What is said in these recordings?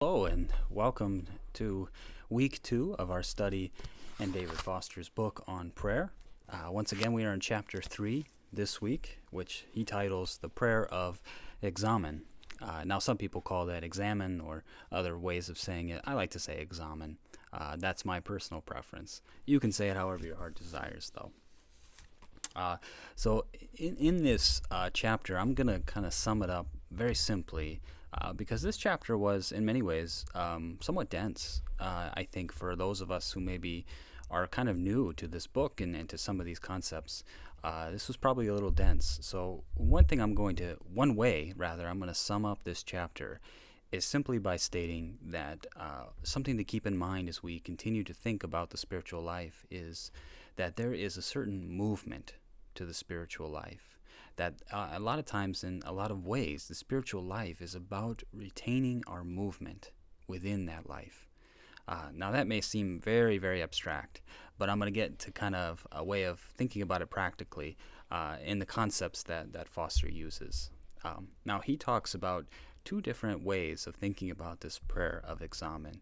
Hello, and welcome to week 2 of our study in David Foster's book on prayer. Once again, we are in chapter 3 this week, which he titles The Prayer of Examen. Now, some people call that examine or other ways of saying it. I like to say examen. That's my personal preference. You can say it however your heart desires, though. So in this chapter, I'm going to kind of sum it up very simply because this chapter was, in many ways, somewhat dense, I think, for those of us who maybe are kind of new to this book and to some of these concepts. This was probably a little dense. So one way, I'm going to sum up this chapter is simply by stating that something to keep in mind as we continue to think about the spiritual life is that there is a certain movement to the spiritual life. That a lot of times, in a lot of ways, the spiritual life is about retaining our movement within that life. Now, that may seem very, very abstract, but I'm going to get to kind of a way of thinking about it practically in the concepts that Foster uses. Now, he talks about two different ways of thinking about this prayer of examen,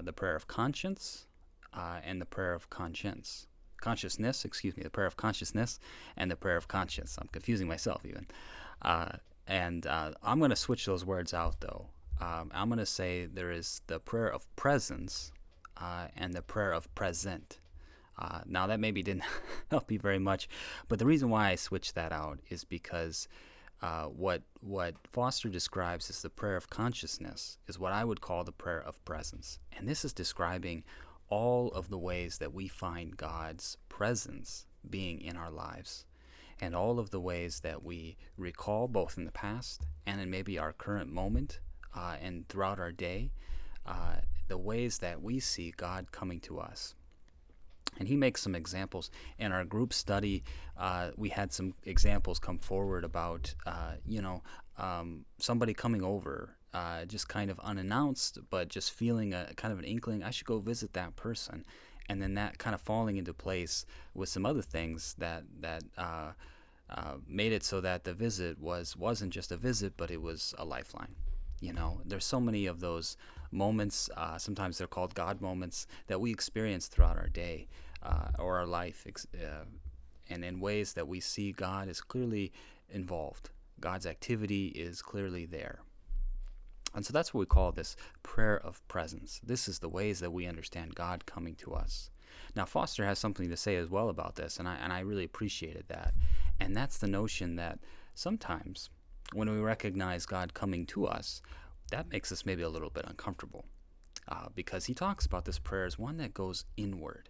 the prayer of conscience and the prayer of conscience. The prayer of consciousness and the prayer of conscience. I'm confusing myself even. And I'm going to switch those words out, though. I'm going to say there is the prayer of presence and the prayer of present. Now, that maybe didn't help you very much, but the reason why I switched that out is because what Foster describes as the prayer of consciousness is what I would call the prayer of presence. And this is describing all of the ways that we find God's presence being in our lives, and all of the ways that we recall both in the past and in maybe our current moment and throughout our day, the ways that we see God coming to us. And he makes some examples. In our group study, we had some examples come forward about, somebody coming over just kind of unannounced, but just feeling a kind of an inkling, I should go visit that person. And then that kind of falling into place with some other things that made it so that the visit wasn't just a visit, but it was a lifeline. There's so many of those moments, sometimes they're called God moments, that we experience throughout our day or our life, and in ways that we see God is clearly involved. God's activity is clearly there. And so that's what we call this prayer of presence. This is the ways that we understand God coming to us. Now, Foster has something to say as well about this, and I really appreciated that. And that's the notion that sometimes when we recognize God coming to us, that makes us maybe a little bit uncomfortable because he talks about this prayer as one that goes inward.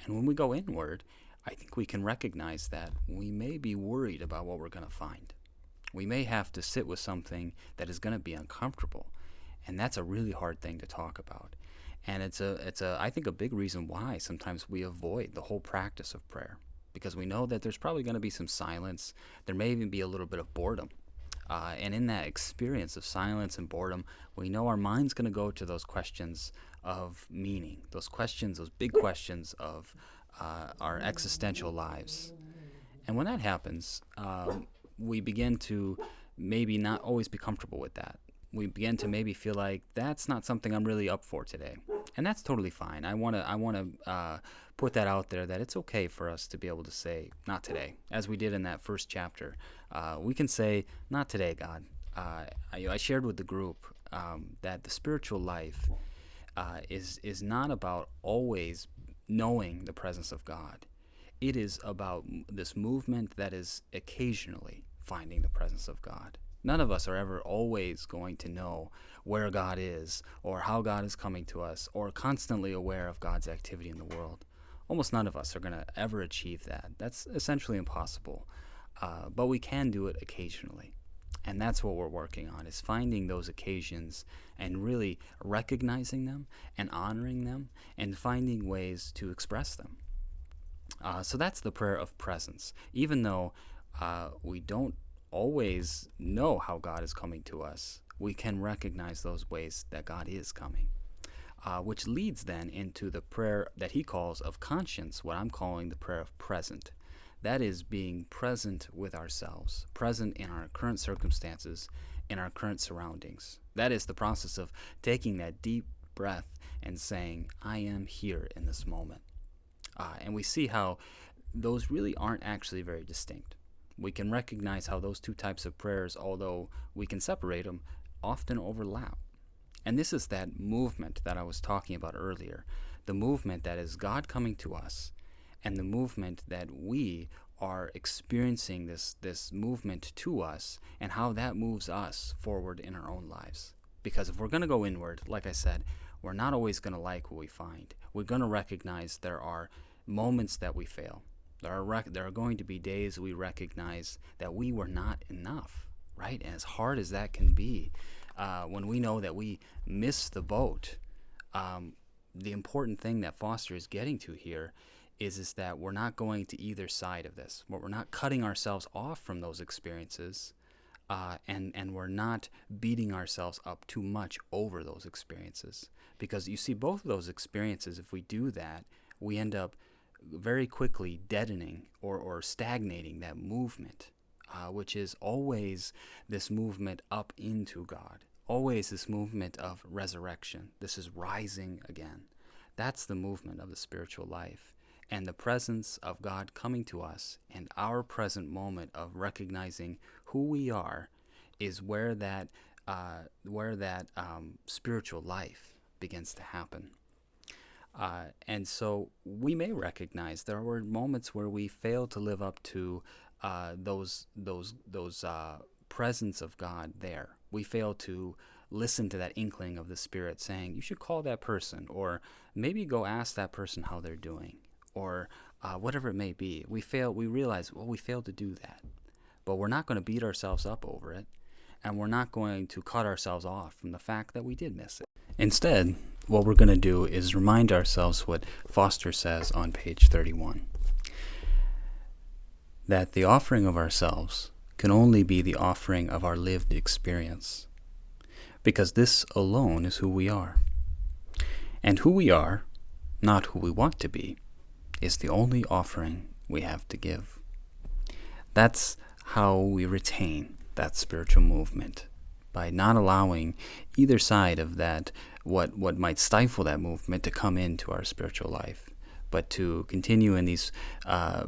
And when we go inward, I think we can recognize that we may be worried about what we're going to find. We may have to sit with something that is going to be uncomfortable, and that's a really hard thing to talk about. And it's I think a big reason why sometimes we avoid the whole practice of prayer, because we know that there's probably going to be some silence. There may even be a little bit of boredom. And in that experience of silence and boredom, we know our mind's going to go to those questions of meaning, those big questions of our existential lives. And when that happens, we begin to maybe not always be comfortable with that. We begin to maybe feel like that's not something I'm really up for today. And that's totally fine. I want to put that out there, that it's okay for us to be able to say, not today, as we did in that first chapter. We can say, not today, God. I shared with the group that the spiritual life is not about always knowing the presence of God. It is about this movement that is occasionally finding the presence of God. None of us are ever always going to know where God is or how God is coming to us or constantly aware of God's activity in the world. Almost none of us are going to ever achieve that. That's essentially impossible. But we can do it occasionally. And that's what we're working on, is finding those occasions and really recognizing them and honoring them and finding ways to express them. So that's the prayer of presence. Even though we don't always know how God is coming to us, we can recognize those ways that God is coming. Which leads then into the prayer that he calls of conscience, what I'm calling the prayer of present. That is being present with ourselves, present in our current circumstances, in our current surroundings. That is the process of taking that deep breath and saying, I am here in this moment. And we see how those really aren't actually very distinct. We can recognize how those two types of prayers, although we can separate them, often overlap. And this is that movement that I was talking about earlier, the movement that is God coming to us, and the movement that we are experiencing this movement to us, and how that moves us forward in our own lives. Because if we're going to go inward, like I said, we're not always going to like what we find. We're going to recognize there are moments that we fail. There are going to be days we recognize that we were not enough, right? And as hard as that can be, when we know that we missed the boat, the important thing that Foster is getting to here is that we're not going to either side of this. We're not cutting ourselves off from those experiences, and we're not beating ourselves up too much over those experiences. Because you see, both of those experiences, if we do that, we end up very quickly deadening or stagnating that movement, which is always this movement up into God, always this movement of resurrection. This is rising again. That's the movement of the spiritual life. And the presence of God coming to us and our present moment of recognizing who we are is where that spiritual life begins to happen. And so we may recognize there were moments where we failed to live up to those presence of God there. We failed to listen to that inkling of the Spirit saying, you should call that person, or maybe go ask that person how they're doing, or whatever it may be. We realize, we failed to do that. But we're not going to beat ourselves up over it, and we're not going to cut ourselves off from the fact that we did miss it. Instead, what we're going to do is remind ourselves what Foster says on page 31, that the offering of ourselves can only be the offering of our lived experience, because this alone is who we are. And who we are, not who we want to be, is the only offering we have to give. That's how we retain that spiritual movement, by not allowing either side of that, what might stifle that movement, to come into our spiritual life, but to continue in these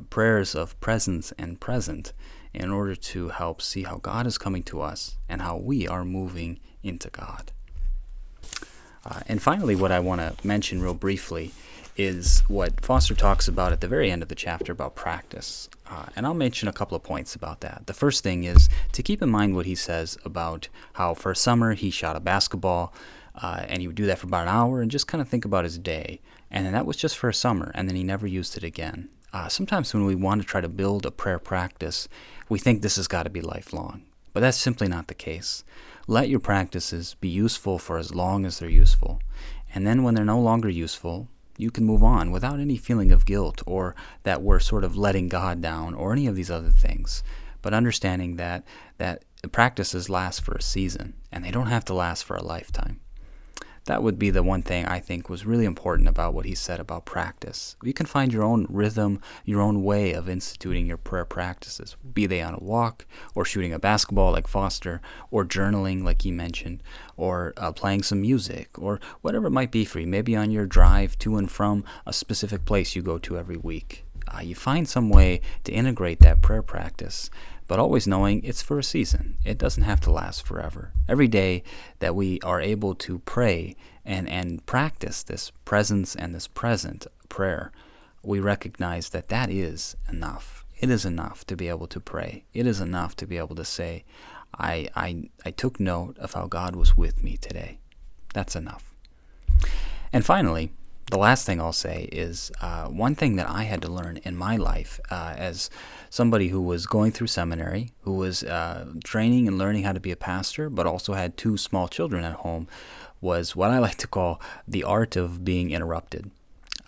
prayers of presence and present in order to help see how God is coming to us and how we are moving into God. And finally, what I want to mention real briefly is what Foster talks about at the very end of the chapter about practice. And I'll mention a couple of points about that. The first thing is to keep in mind what he says about how for a summer he shot a basketball, and he would do that for about an hour and just kind of think about his day. And then that was just for a summer, and then he never used it again. Sometimes when we want to try to build a prayer practice, we think this has got to be lifelong. But that's simply not the case. Let your practices be useful for as long as they're useful. And then when they're no longer useful, you can move on without any feeling of guilt or that we're sort of letting God down or any of these other things. But understanding that practices last for a season and they don't have to last for a lifetime. That would be the one thing I think was really important about what he said about practice. You can find your own rhythm, your own way of instituting your prayer practices, be they on a walk, or shooting a basketball like Foster, or journaling like he mentioned, or playing some music, or whatever it might be for you, maybe on your drive to and from a specific place you go to every week. You find some way to integrate that prayer practice, but always knowing it's for a season. It doesn't have to last forever. Every day that we are able to pray and practice this presence and this present prayer, we recognize that that is enough. It is enough to be able to pray. It is enough to be able to say, I took note of how God was with me today. That's enough. And finally, the last thing I'll say is one thing that I had to learn in my life as somebody who was going through seminary, who was training and learning how to be a pastor, but also had 2 small children at home, was what I like to call the art of being interrupted.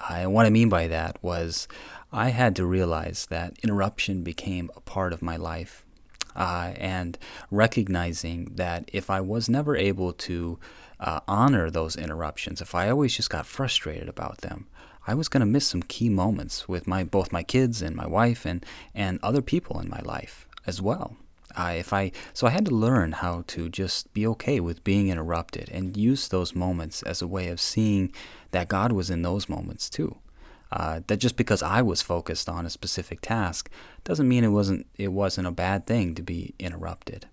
And what I mean by that was I had to realize that interruption became a part of my life, and recognizing that if I was never able to honor those interruptions, if I always just got frustrated about them, I was going to miss some key moments with both my kids and my wife and other people in my life as well. So I had to learn how to just be okay with being interrupted and use those moments as a way of seeing that God was in those moments too. That just because I was focused on a specific task doesn't mean it wasn't a bad thing to be interrupted.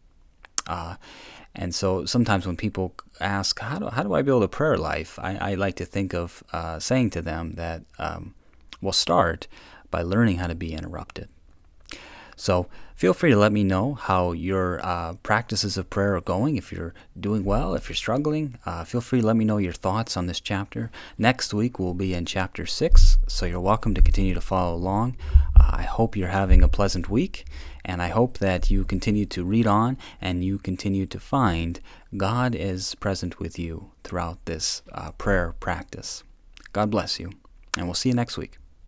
And so sometimes when people ask, how do I build a prayer life? I like to think of saying to them that we'll start by learning how to be interrupted. So feel free to let me know how your practices of prayer are going. If you're doing well, if you're struggling, feel free to let me know your thoughts on this chapter. Next week we'll be in chapter 6, so you're welcome to continue to follow along. I hope you're having a pleasant week, and I hope that you continue to read on and you continue to find God is present with you throughout this prayer practice. God bless you, and we'll see you next week.